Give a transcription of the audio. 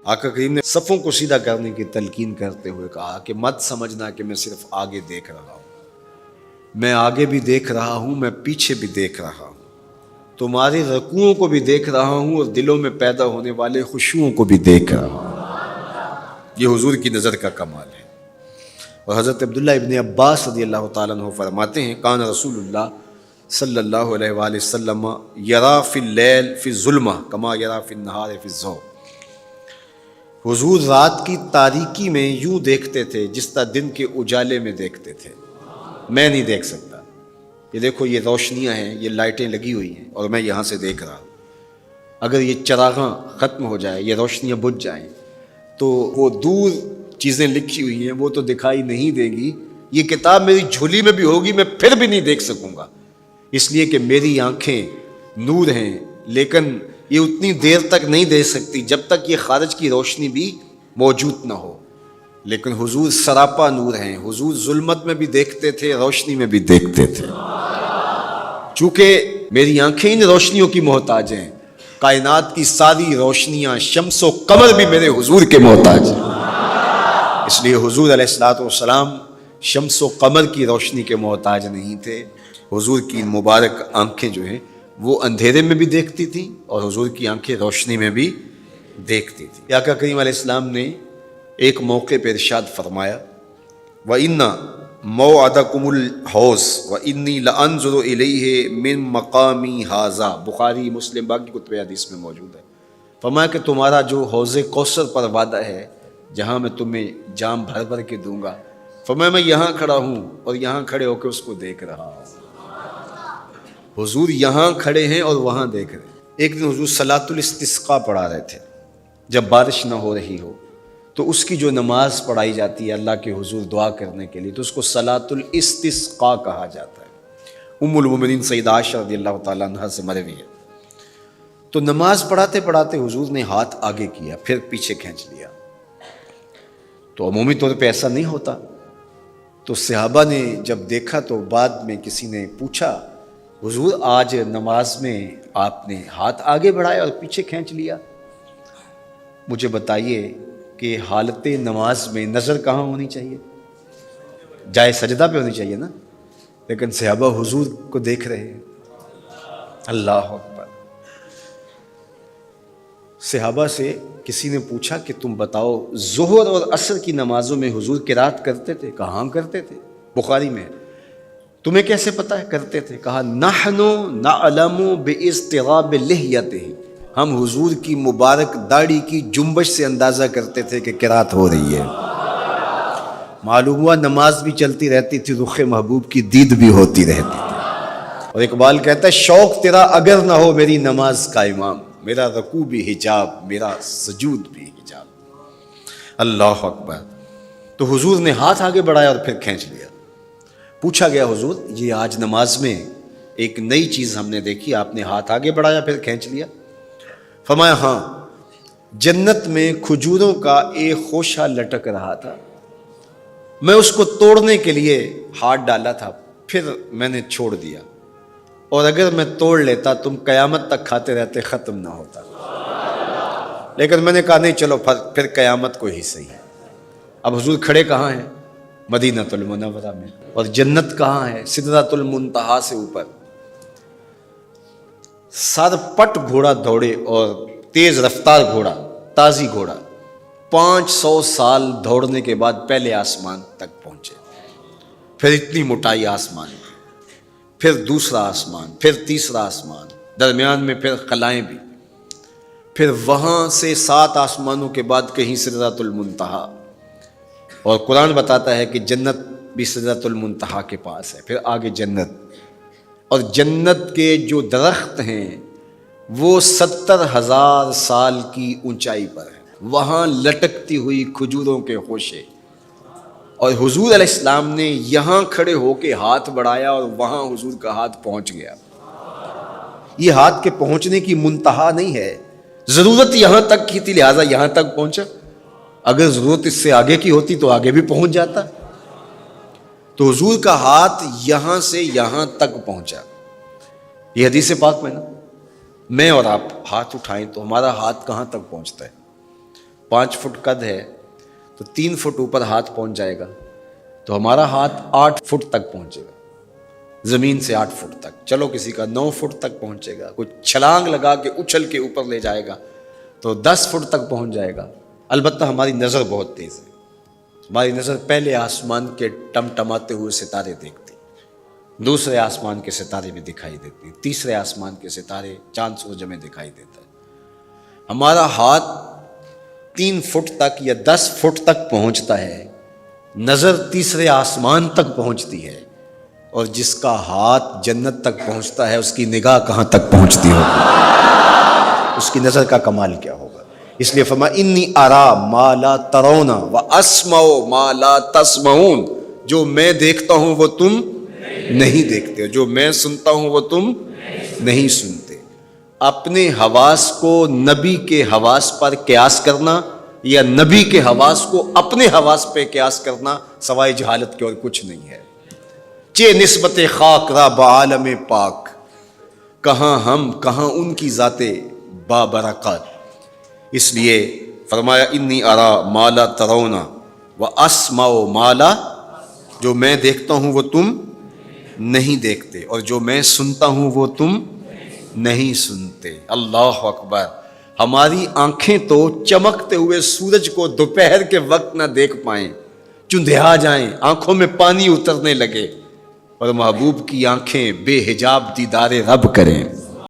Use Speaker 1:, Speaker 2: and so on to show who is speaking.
Speaker 1: آقا کریم نے صفوں کو سیدھا کرنے کی تلقین کرتے ہوئے کہا کہ مت سمجھنا کہ میں صرف آگے دیکھ رہا ہوں، میں آگے بھی دیکھ رہا ہوں، میں پیچھے بھی دیکھ رہا ہوں، تمہارے رکوعوں کو بھی دیکھ رہا ہوں اور دلوں میں پیدا ہونے والے خشوعوں کو بھی دیکھ رہا ہوں۔ یہ حضور کی نظر کا کمال ہے۔ اور حضرت عبداللہ ابن عباس رضی اللہ تعالیٰ عنہ فرماتے ہیں کان رسول اللہ صلی اللہ علیہ وآلہ وسلم یرا فی اللیل فی الظلمہ کما یرا فی النہار فی الضوء۔ حضور رات کی تاریکی میں یوں دیکھتے تھے جس طرح دن کے اجالے میں دیکھتے تھے۔ میں نہیں دیکھ سکتا، یہ دیکھو یہ روشنیاں ہیں، یہ لائٹیں لگی ہوئی ہیں اور میں یہاں سے دیکھ رہا ہوں، اگر یہ چراغاں ختم ہو جائے، یہ روشنیاں بجھ جائیں تو وہ دور چیزیں لکھی ہوئی ہیں وہ تو دکھائی نہیں دے گی، یہ کتاب میری جھولی میں بھی ہوگی میں پھر بھی نہیں دیکھ سکوں گا، اس لیے کہ میری آنکھیں نور ہیں لیکن یہ اتنی دیر تک نہیں دیکھ سکتی جب تک یہ خارج کی روشنی بھی موجود نہ ہو۔ لیکن حضور سراپا نور ہیں، حضور ظلمت میں بھی دیکھتے تھے، روشنی میں بھی دیکھتے تھے۔ چونکہ میری آنکھیں ان روشنیوں کی محتاج ہیں، کائنات کی ساری روشنیاں شمس و قمر بھی میرے حضور کے محتاج ہیں، اس لیے حضور علیہ الصلوۃ والسلام شمس و قمر کی روشنی کے محتاج نہیں تھے۔ حضور کی مبارک آنکھیں جو ہیں وہ اندھیرے میں بھی دیکھتی تھیں اور حضور کی آنکھیں روشنی میں بھی دیکھتی تھیں۔ آقا کریم علیہ السلام نے ایک موقع پہ ارشاد فرمایا وَإِنَّ مَوْعَدَكُمُ الْحَوْضُ وَإِنِّي لَأَنظُرُ إِلَيْهِ مِن مَقَامِي هَٰذَا، بخاری مسلم باقی کتب حدیث میں موجود ہے۔ فرمایا کہ تمہارا جو حوض کوثر پر وعدہ ہے جہاں میں تمہیں جام بھر بھر کے دوں گا، فرمایا میں یہاں کھڑا ہوں اور یہاں کھڑے ہو کے اس کو دیکھ رہا ہوں۔ حضور یہاں کھڑے ہیں اور وہاں دیکھ رہے ہیں۔ ایک دن حضور صلاۃ الاستسقاء پڑھا رہے تھے، جب بارش نہ ہو رہی ہو تو اس کی جو نماز پڑھائی جاتی ہے اللہ کے حضور دعا کرنے کے لیے تو اس کو صلاۃ الاستسقاء کہا جاتا ہے۔ ام المومنین سیدہ عائشہ رضی اللہ تعالیٰ عنہ سے مروی ہے۔ تو نماز پڑھاتے پڑھاتے حضور نے ہاتھ آگے کیا پھر پیچھے کھینچ لیا، تو عمومی طور پہ ایسا نہیں ہوتا۔ تو صحابہ نے جب دیکھا تو بعد میں کسی نے پوچھا حضور آج نماز میں آپ نے ہاتھ آگے بڑھایا اور پیچھے کھینچ لیا، مجھے بتائیے کہ حالت نماز میں نظر کہاں ہونی چاہیے؟ جائے سجدہ پہ ہونی چاہیے نا، لیکن صحابہ حضور کو دیکھ رہے ہیں۔ اللہ اکبر۔ صحابہ سے کسی نے پوچھا کہ تم بتاؤ ظہر اور عصر کی نمازوں میں حضور قرات کرتے تھے؟ کہاں کرتے تھے؟ بخاری میں۔ تمہیں کیسے پتہ ہے کرتے تھے؟ کہا نحن نعلم باضطراب لحیتہ، ہم حضور کی مبارک داڑھی کی جنبش سے اندازہ کرتے تھے کہ قرات ہو رہی ہے۔ معلوم ہوا نماز بھی چلتی رہتی تھی، رخ محبوب کی دید بھی ہوتی رہتی تھی۔ اور اقبال کہتا ہے شوق تیرا اگر نہ ہو میری نماز کا امام، میرا رکوع بھی حجاب میرا سجود بھی حجاب۔ اللہ اکبر۔ تو حضور نے ہاتھ آگے بڑھایا اور پھر کھینچ لیا۔ پوچھا گیا حضور یہ آج نماز میں ایک نئی چیز ہم نے دیکھی، آپ نے ہاتھ آگے بڑھایا پھر کھینچ لیا؟ فرمایا ہاں، جنت میں کھجوروں کا ایک خوشہ لٹک رہا تھا، میں اس کو توڑنے کے لیے ہاتھ ڈالا تھا پھر میں نے چھوڑ دیا، اور اگر میں توڑ لیتا تم قیامت تک کھاتے رہتے ختم نہ ہوتا، لیکن میں نے کہا نہیں چلو پھر قیامت کو ہی صحیح۔ اب حضور کھڑے کہاں ہیں؟ مدینہ المنورہ میں، اور جنت کہاں ہے؟ سدرۃ المنتہا سے اوپر۔ سر پٹ گھوڑا دوڑے اور تیز رفتار گھوڑا، تازی گھوڑا، 500 سال دوڑنے کے بعد پہلے آسمان تک پہنچے، پھر اتنی موٹائی آسمان میں، پھر دوسرا آسمان، پھر تیسرا آسمان، درمیان میں پھر خلائیں بھی، پھر وہاں سے 7 آسمانوں کے بعد کہیں سدرۃ المنتہا، اور قرآن بتاتا ہے کہ جنت بھی سدرۃ المنتہا کے پاس ہے، پھر آگے جنت، اور جنت کے جو درخت ہیں وہ 70,000 سال کی اونچائی پر ہیں، وہاں لٹکتی ہوئی کھجوروں کے خوشے، اور حضور علیہ السلام نے یہاں کھڑے ہو کے ہاتھ بڑھایا اور وہاں حضور کا ہاتھ پہنچ گیا۔ یہ ہاتھ کے پہنچنے کی منتہا نہیں ہے، ضرورت یہاں تک کی تھی لہٰذا یہاں تک پہنچا، اگر ضرورت اس سے آگے کی ہوتی تو آگے بھی پہنچ جاتا۔ تو حضور کا ہاتھ یہاں سے یہاں تک پہنچا۔ یہ حدیث پاک میں نا، میں اور آپ ہاتھ اٹھائیں تو ہمارا ہاتھ کہاں تک پہنچتا ہے؟ 5 فٹ قد ہے تو 3 فٹ اوپر ہاتھ پہنچ جائے گا، تو ہمارا ہاتھ 8 فٹ تک پہنچے گا، زمین سے 8 فٹ تک. چلو کسی کا 9 فٹ تک پہنچے گا، کوئی چھلانگ لگا کے اچھل کے اوپر لے جائے گا تو 10 فٹ تک پہنچ جائے گا. البتہ ہماری نظر بہت تیز ہے، ہماری نظر پہلے آسمان کے ٹمٹماتے ہوئے ستارے دیکھتی، دوسرے آسمان کے ستارے بھی دکھائی دیتی، تیسرے آسمان کے ستارے چاند سورج میں دکھائی دیتا ہے. ہمارا ہاتھ 3 فٹ تک یا 10 فٹ تک پہنچتا ہے، نظر تیسرے آسمان تک پہنچتی ہے، اور جس کا ہاتھ جنت تک پہنچتا ہے اس کی نگاہ کہاں تک پہنچتی ہوگی، اس کی نظر کا کمال کیا ہوگا. اس لیے فرمایا انی ارا ما لا ترون واسمع ما لا تسمعون، جو میں دیکھتا ہوں وہ تم نہیں دیکھتے، جو میں سنتا ہوں وہ تم نہیں سنتے. اپنے حواس کو نبی کے حواس پر قیاس کرنا یا نبی کے حواس کو اپنے حواس پہ قیاس کرنا سوائے جہالت کے اور کچھ نہیں ہے. چے نسبت خاک را بعالم پاک، کہاں ہم کہاں ان کی ذات بابرکات. اس لیے فرمایا انی ارا ما لا ترون واسمع ما لا، جو میں دیکھتا ہوں وہ تم نہیں دیکھتے، اور جو میں سنتا ہوں وہ تم نہیں سنتے. اللہ اکبر. ہماری آنکھیں تو چمکتے ہوئے سورج کو دوپہر کے وقت نہ دیکھ پائیں، چندھیا جائیں، آنکھوں میں پانی اترنے لگے، اور محبوب کی آنکھیں بے حجاب دیدار رب کریں.